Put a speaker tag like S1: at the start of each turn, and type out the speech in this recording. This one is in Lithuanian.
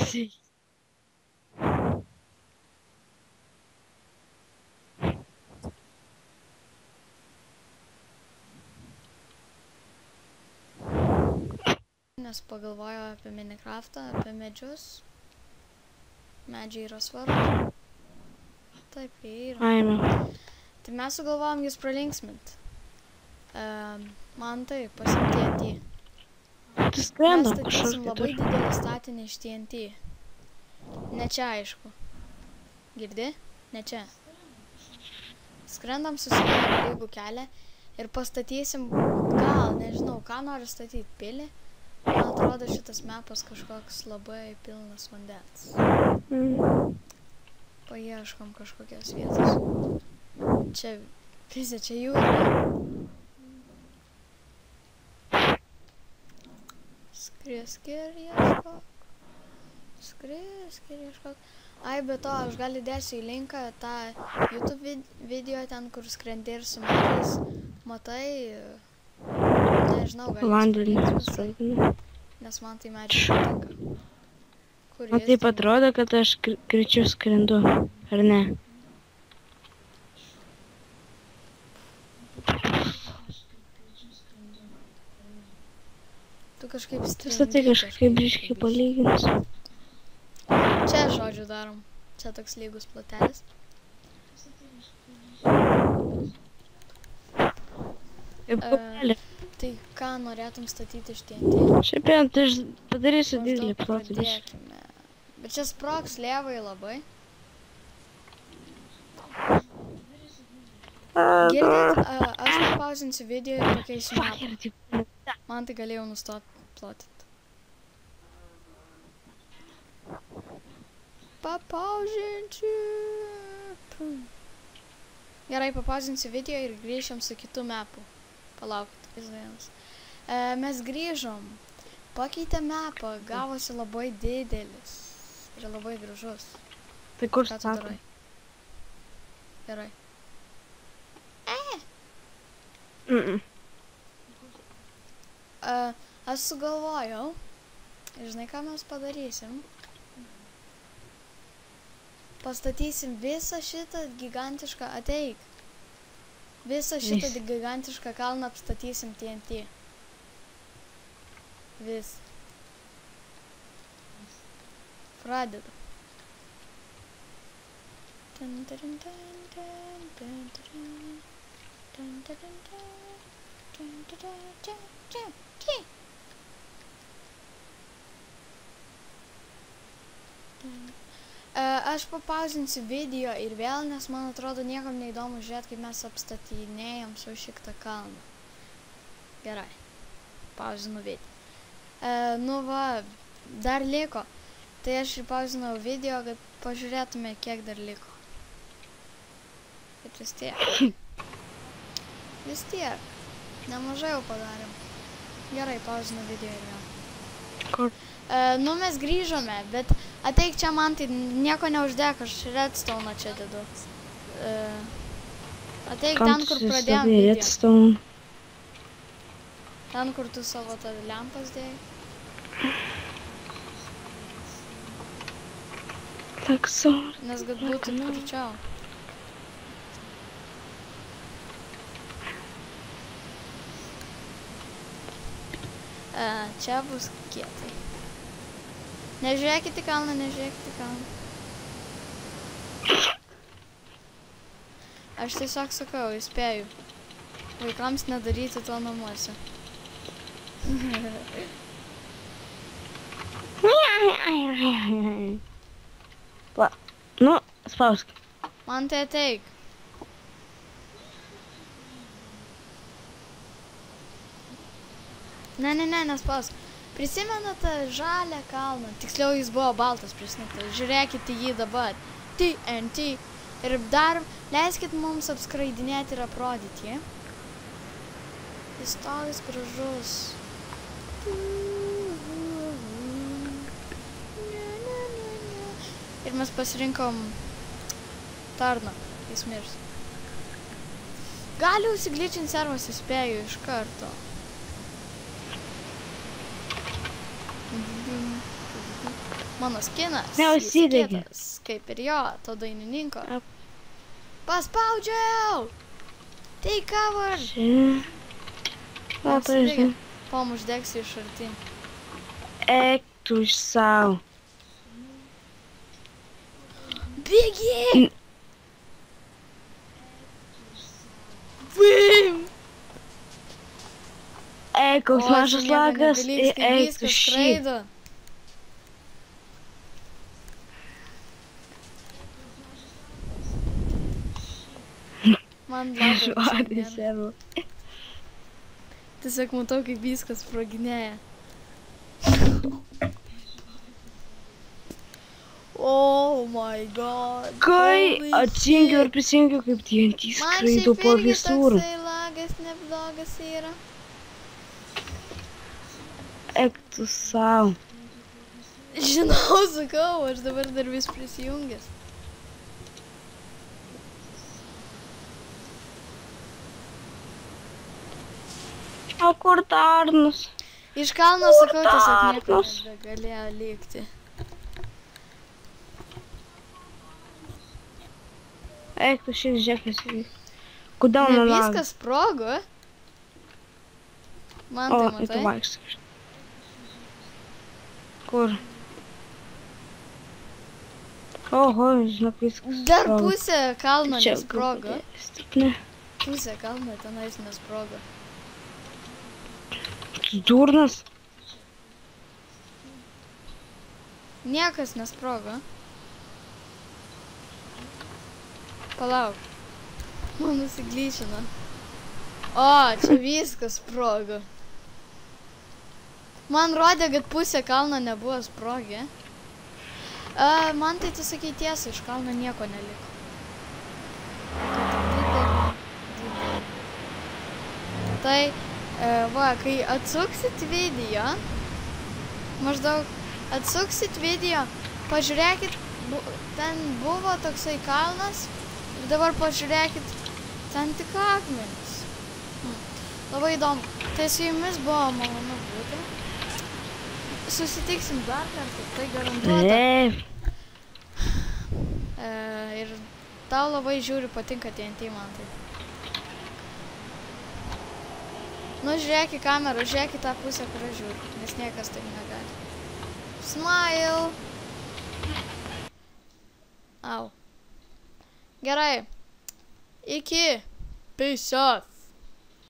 S1: Baisiai.
S2: Nes pagalvoju apie Minecraftą, apie medžius. Medžiai yra svarbu. Taip, jie yra.
S1: Aime.
S2: Tai mes sugalvojom jūs pralinksmint. Man tai pasimti TNT.
S1: Tai skrenda
S2: Mes statysim
S1: kažkur
S2: labai
S1: kitur.
S2: didelį statinį iš TNT. Ne čia, aišku. Girdi? Ne čia. Skrendam susidarę lygų kelią ir pastatysim, gal, nežinau, ką noriu statyti, pilį. Man atrodo, šitas mapas kažkoks labai pilnas vandens. Paieškom kažkokios vietos. Čia, pizė, čia jūra. Skriesk ir ieškok. Skriesk ir ieškok. Ai, be to, aš gal įdėsiu į linką tą YouTube video ten, kur skrendi ir su medžiais. Matai, nežinau, gal
S1: Vandenį
S2: įspūdingas,
S1: sprogdina.
S2: nes man tai medžiai patinka. Kur
S1: Man
S2: jis
S1: taip
S2: dingo?
S1: atrodo, kad aš greičiau skrendu, ar ne?
S2: Tu kažkaip
S1: Visą tai kažkaip biškai palyginus.
S2: Čia, žodžiu, darom. Čia toks lygus plotelis.
S1: Kaip kopelė.
S2: Tai ką norėtum statyti iš TNT?
S1: Šiaip jau, tai aš padarysiu didelį
S2: Maždaug
S1: plotą.
S2: pradėkime. Bet čia sprogs lėvai labai. Girdit, aš papauzinsiu video ir pakeisiu mapą. Man tai galėjau nustoti plotinti. Papauzinsiu. Gerai, papauzinsiu video ir grįžom su kitu mapu. Palaukit, izvėjams. Mes grįžom. Pakeitė mapą, gavosi labai didelis. Ir labai gražus.
S1: Tai kur
S2: Ką tu
S1: statom?
S2: darai? Gerai. Aš sugalvojau. Ir žinai, ką mes padarysim? Pastatysim visą šitą gigantišką, ateik. Visą šitą gigantišką kalną apstatysim TNT. Vis. Pradedu. Aš papauzinsiu video ir vėl, nes man atrodo niekam neįdomu žiūrėti, kaip mes apstatinėjom su šitą kalną. Gerai. Pauzinu video. Nu va, dar liko. Tai aš ir pauzinau video, kad pažiūrėtume, kiek dar liko. Bet vis tiek. Vis tiek. Nemažai jau padarėm. Gerai, pauzinu video ir vėl.
S1: Kur?
S2: Nu, mes grįžome, bet ateik čia man, tai nieko neuždėk, aš redstone čia dedu. Ateik ten, kur pradėjom video.
S1: Redstone.
S2: Ten, kur tu savo tą lempas dėjai.
S1: Tak sorry.
S2: Nes kad būtų arčiau. Čia bus kietai. Nežiūrėkit į kalną, nežiūrėkit į kalną. Aš tiesiog sakau, įspėju. Vaikams nedaryti to namuose.
S1: Va, nu, spausk.
S2: Man tai ateik. Ne, nespausk. Prisimenate žalią kalną? Tiksliau, jis buvo baltas, prisimenate. Žiūrėkite jį dabar. TNT. Ir dar leiskit mums apskraidinėti ir aprodyti jį. Jis toks gražus. Ir mes pasirinkom tarną. Jis mirs. Gali užsigličinti servas, įspėju iš karto. Mano skinas.
S1: Neužsidegė.
S2: Jis kietas, kaip ir jo, to dainininko.
S1: Ap.
S2: Paspaudžiau! Take cover!
S1: Čia. O, tai žinai.
S2: Pom uždegsiu iš arti.
S1: Eik tu iš savo.
S2: Bėgi! Vim!
S1: Eik, koks mažas lagas. Eik tu šį.
S2: Skraido. Man labai
S1: Žodis savo.
S2: Tiesiog matau, kaip viskas sproginėja. Oh my god.
S1: Kai
S2: holy
S1: atsijungiu ir
S2: shit.
S1: prisijungiu, kaip TNT
S2: Man
S1: skraido
S2: šiaip
S1: po
S2: irgi
S1: visur.
S2: toksai lagas neblogas yra.
S1: Eik tu savo.
S2: Žinau, sakau, aš dabar dar vis prisijungęs.
S1: O kur tarnas?
S2: Iš kalno sakau, tiesiog nieko
S1: Tarnas.
S2: nebegalėjo likti.
S1: Eik tu šį žiūrėkis. Kodėl
S2: Ne
S1: man lagas?
S2: viskas sprogo. Man
S1: O,
S2: tai
S1: į tu
S2: matai.
S1: vaikštai. Kur? Oho, žinok, viskas.
S2: Dar
S1: sprogo.
S2: pusė kalno
S1: Čia
S2: nesprogo.
S1: Stipne.
S2: Pusė kalno tenais nesprogo.
S1: Tu durnas?
S2: Niekas nesprogo. Palauk. Man nusiglyšino. O, čia viskas sprogo. Man rodė, kad pusė kalno nebuvo sprogę. Man tai tu sakai tiesą, iš kalno nieko neliko. Tai, va, kai atsuksit video, maždaug atsuksit video, pažiūrėkit, ten buvo toksai kalnas ir dabar pažiūrėkit, ten tik akmenys. Labai įdomu. Tai su jumis buvo malonu būti. Susitiksim dar kartą, tai garantuota. Ir tau labai žiūri, patinka TNT man tai. Nu, žiūrėk į kamerą, žiūrėk į tą pusę, kur aš žiūriu, nes niekas taip negali. Smile! Au. Gerai. Iki. Peace off.